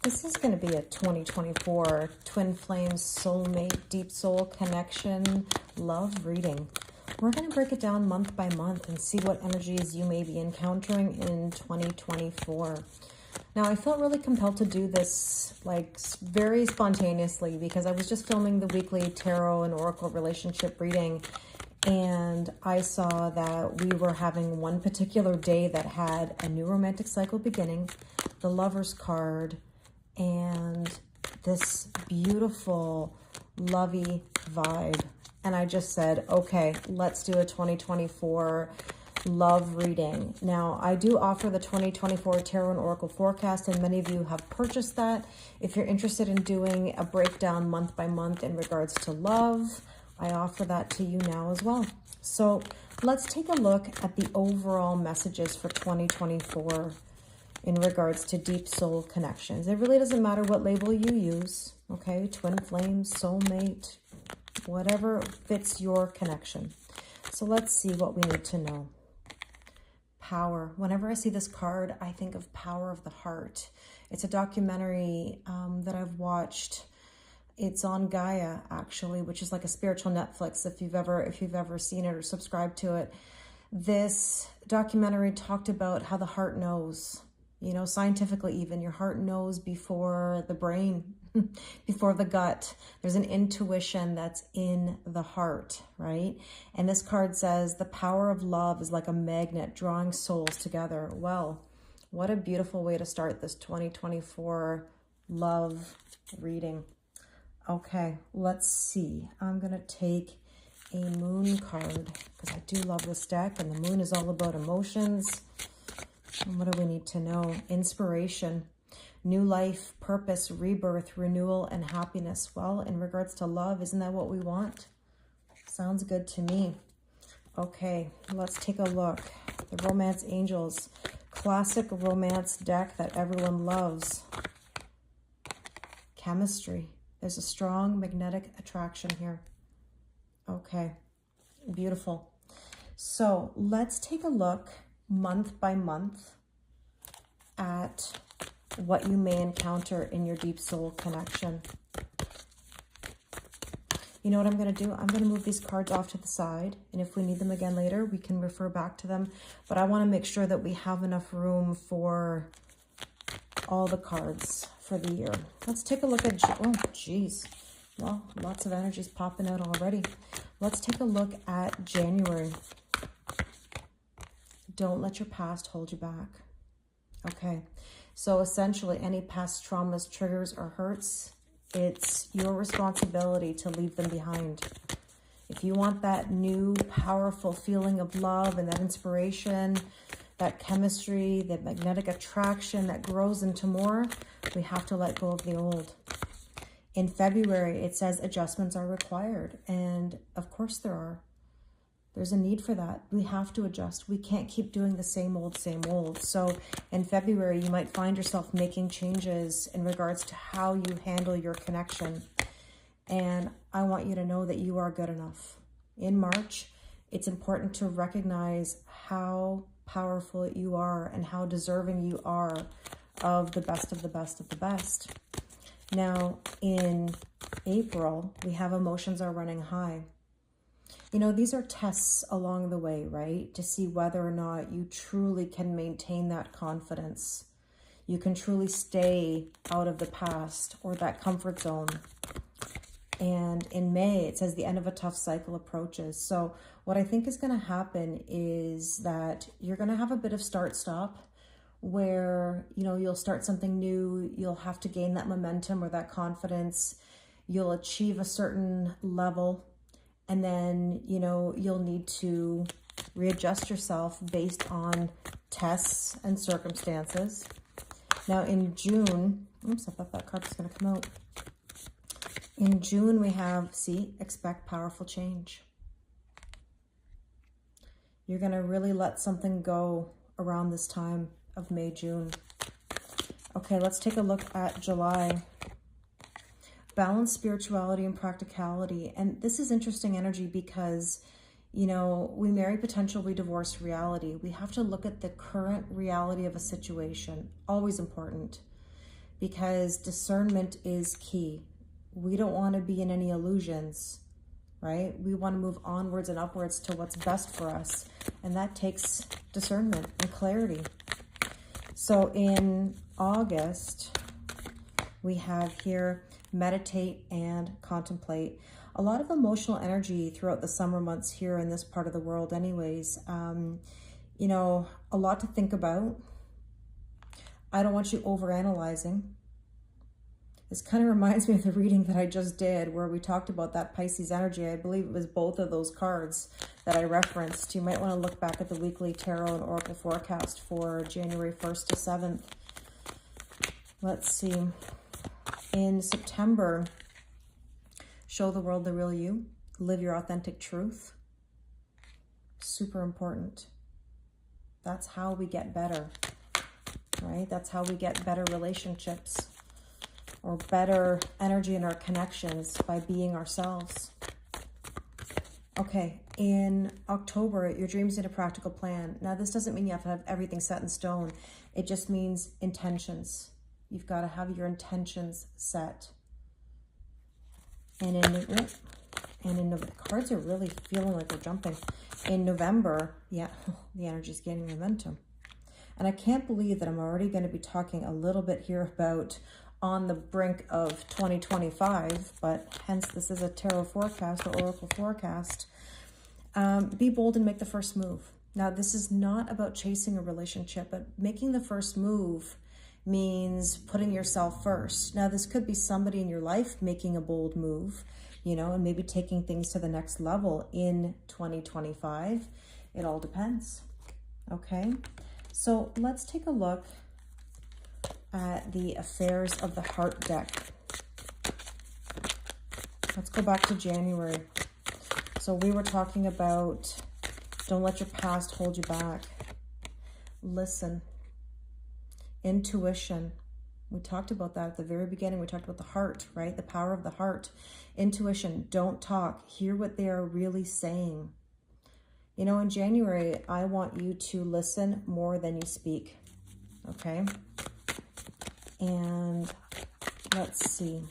This is going to be a 2024 Twin Flames Soulmate Deep Soul Connection Love reading. We're going to break it down month by month and see what energies you may be encountering in 2024. Now, I felt really compelled to do this like very spontaneously because I was just filming the weekly tarot and oracle relationship reading, and I saw that we were having one particular day that had a new romantic cycle beginning, the Lover's card, and this beautiful lovey vibe. And I just said, okay, let's do a 2024 love reading. Now, I do offer the 2024 Tarot and Oracle Forecast, and many of you have purchased that. If you're interested in doing a breakdown month by month in regards to love, I offer that to you now as well. So let's take a look at the overall messages for 2024 in regards to deep soul connections. It really doesn't matter what label you use, okay? Twin flames, soulmate, whatever fits your connection. So let's see what we need to know. Power. Whenever I see this card, I think of Power of the Heart. It's a documentary that I've watched. It's on Gaia, actually, which is like a spiritual Netflix if you've ever seen it or subscribed to it. This documentary talked about how the heart knows. You know, scientifically even, your heart knows before the brain, before the gut. There's an intuition that's in the heart, right? And this card says, the power of love is like a magnet drawing souls together. Well, what a beautiful way to start this 2024 love reading. Okay, let's see. I'm going to take a moon card because I do love this deck, and the moon is all about emotions. And what do we need to know? Inspiration, new life, purpose, rebirth, renewal, and happiness. Well, in regards to love, isn't that what we want? Sounds good to me. Okay, let's take a look. The Romance Angels, classic romance deck that everyone loves. Chemistry. There's a strong magnetic attraction here. Okay, beautiful. So let's take a look month by month at what you may encounter in your deep soul connection. You know what I'm going to do? I'm going to move these cards off to the side, and if we need them again later, we can refer back to them. But I want to make sure that we have enough room for all the cards for the year. Let's take a look at, oh, geez. Well, lots of energies popping out already. Let's take a look at January. Don't let your past hold you back. Okay, so essentially any past traumas, triggers, or hurts, it's your responsibility to leave them behind. If you want that new, powerful feeling of love and that inspiration, that chemistry, that magnetic attraction that grows into more, we have to let go of the old. In February, it says adjustments are required, and of course there are. There's a need for that. We have to adjust. We can't keep doing the same old, same old. So in February, you might find yourself making changes in regards to how you handle your connection. And I want you to know that you are good enough. In March, it's important to recognize how powerful you are and how deserving you are of the best of the best of the best. Now, in April, we have emotions are running high. You know, these are tests along the way, right? To see whether or not you truly can maintain that confidence. You can truly stay out of the past or that comfort zone. And in May, it says the end of a tough cycle approaches. So what I think is going to happen is that you're going to have a bit of start-stop where, you know, you'll start something new. You'll have to gain that momentum or that confidence. You'll achieve a certain level. And then, you know, you'll need to readjust yourself based on tests and circumstances. Now in June, oops, I thought that card was going to come out. In June, we have, see, expect powerful change. You're going to really let something go around this time of May, June. Okay, let's take a look at July. Balance spirituality and practicality. And this is interesting energy because, you know, we marry potential, we divorce reality. We have to look at the current reality of a situation. Always important. because discernment is key. We don't want to be in any illusions, right? We want to move onwards and upwards to what's best for us. And that takes discernment and clarity. So in August, we have here meditate and contemplate. A lot of emotional energy throughout the summer months here in this part of the world anyways. You know, a lot to think about. I don't want you overanalyzing. This kind of reminds me of the reading that I just did where we talked about that Pisces energy. I believe it was both of those cards that I referenced. You might want to look back at the weekly tarot and oracle forecast for January 1st to 7th. Let's see. In September, show the world the real you. Live your authentic truth. Super important. That's how we get better, right? That's how we get better relationships or better energy in our connections, by being ourselves. Okay, in October, your dreams need a practical plan. Now, this doesn't mean you have to have everything set in stone. It just means intentions. You've got to have your intentions set. And the cards are really feeling like they're jumping. In November, yeah, the energy's gaining momentum. And I can't believe that I'm already going to be talking a little bit here about on the brink of 2025, but hence this is a tarot forecast or oracle forecast. Be bold and make the first move. Now, this is not about chasing a relationship, but making the first move means putting yourself first. Now, this could be somebody in your life making a bold move, you know, and maybe taking things to the next level in 2025. It all depends. Okay, so let's take a look at the Affairs of the Heart deck. Let's go back to January. So we were talking about don't let your past hold you back. Listen. Intuition. We talked about that at the very beginning. We talked about the heart, right? The power of the heart. Intuition. Don't talk. Hear what they are really saying. You know, in January, I want you to listen more than you speak. Okay? And let's see.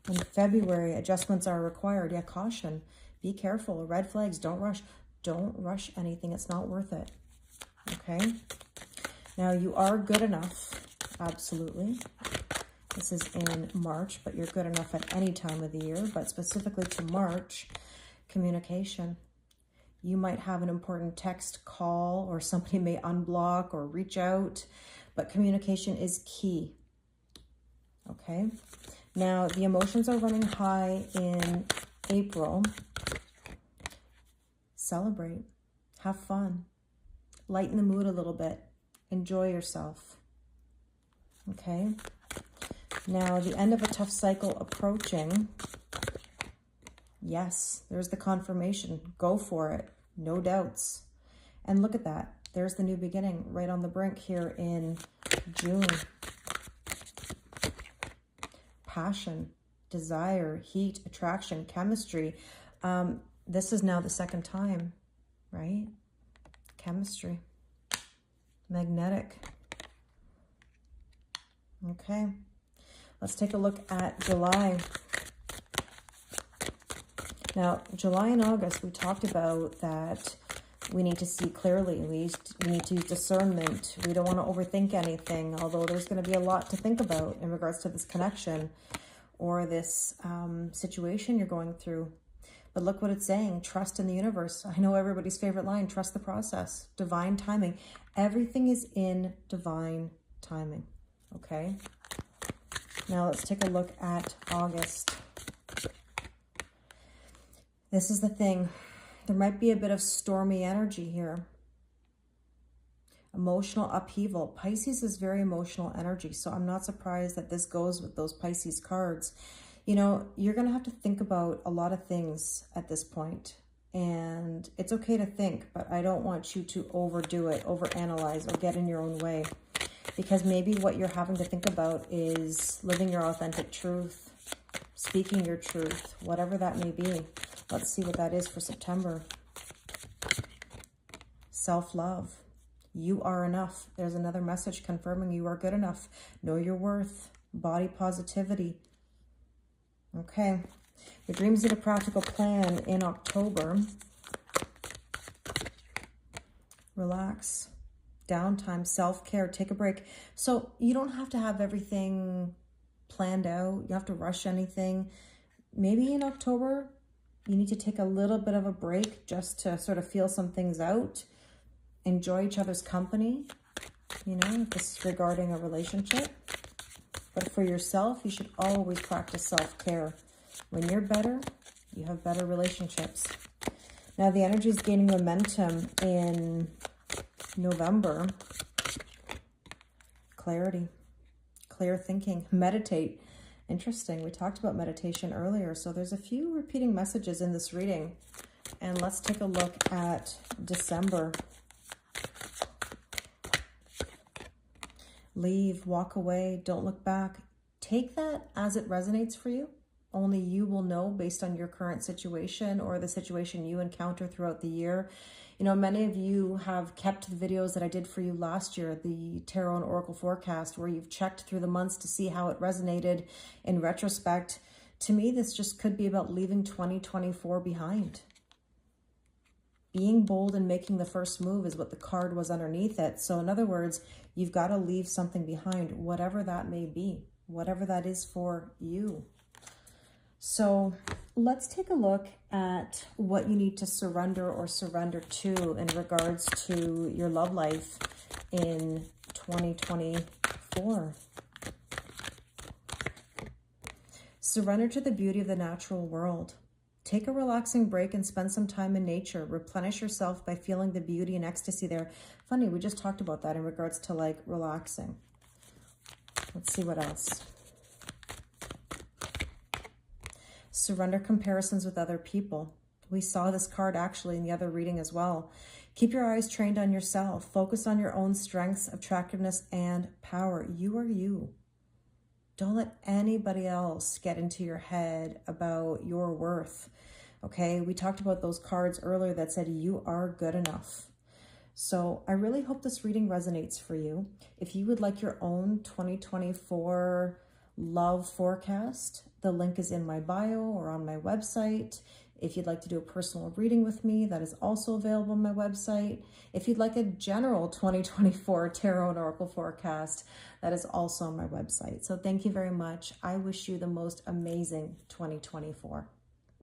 In February, adjustments are required. Yeah, caution. Be careful. Red flags. Don't rush. Don't rush anything. It's not worth it. Okay? Now, you are good enough. Absolutely. This is in March, but you're good enough at any time of the year. But specifically to March, communication. You might have an important text, call, or somebody may unblock or reach out. But communication is key. Okay? Now, the emotions are running high in April. Celebrate. Have fun. Lighten the mood a little bit. Enjoy yourself. Okay? Now, the end of a tough cycle approaching. Yes, there's the confirmation. Go for it. No doubts. And look at that. There's the new beginning right on the brink here in June. Passion, desire, heat, attraction, chemistry. This is now the second time, right? Chemistry. Magnetic. Okay. Let's take a look at July. Now, July and August, we talked about that we need to see clearly. We need to use discernment. We don't want to overthink anything, although there's going to be a lot to think about in regards to this connection or this situation you're going through. But look what it's saying. Trust in the universe. I know everybody's favorite line, trust the process. Divine timing. Everything is in divine timing. Okay? Now let's take a look at August. This is the thing. There might be a bit of stormy energy here. Emotional upheaval. Pisces is very emotional energy, so I'm not surprised that this goes with those Pisces cards. You know, you're going to have to think about a lot of things at this point. And it's okay to think, but I don't want you to overdo it, overanalyze, or get in your own way. Because maybe what you're having to think about is living your authentic truth, speaking your truth, whatever that may be. Let's see what that is for September. Self-love. You are enough. There's another message confirming you are good enough. Know your worth. Body positivity. Okay. Your dreams need a practical plan in October. Relax. Downtime. Self-care. Take a break. So you don't have to have everything planned out. You don't have to rush anything. Maybe in October, you need to take a little bit of a break just to sort of feel some things out. Enjoy each other's company. You know, this is regarding a relationship. But for yourself, you should always practice self-care. When you're better, you have better relationships. Now, the energy is gaining momentum in November. Clarity, clear thinking, meditate. Interesting. We talked about meditation earlier. So there's a few repeating messages in this reading. And let's take a look at December. Leave, walk away, don't look back. Take that as it resonates for you. Only you will know based on your current situation or the situation you encounter throughout the year. You know, many of you have kept the videos that I did for you last year, the Tarot and Oracle forecast, where you've checked through the months to see how it resonated in retrospect. To me, this just could be about leaving 2024 behind. Being bold and making the first move is what the card was underneath it. So in other words, you've got to leave something behind, whatever that may be, whatever that is for you. So let's take a look at what you need to surrender or surrender to in regards to your love life in 2024. Surrender to the beauty of the natural world. Take a relaxing break and spend some time in nature. Replenish yourself by feeling the beauty and ecstasy there. Funny, we just talked about that in regards to like relaxing. Let's see what else. Surrender comparisons with other people. We saw this card actually in the other reading as well. Keep your eyes trained on yourself. Focus on your own strengths, attractiveness, and power. You are you. Don't let anybody else get into your head about your worth. Okay, we talked about those cards earlier that said you are good enough. So I really hope this reading resonates for you. If you would like your own 2024 love forecast, the link is in my bio or on my website. If you'd like to do a personal reading with me, that is also available on my website. If you'd like a general 2024 Tarot and Oracle forecast, that is also on my website. So thank you very much. I wish you the most amazing 2024.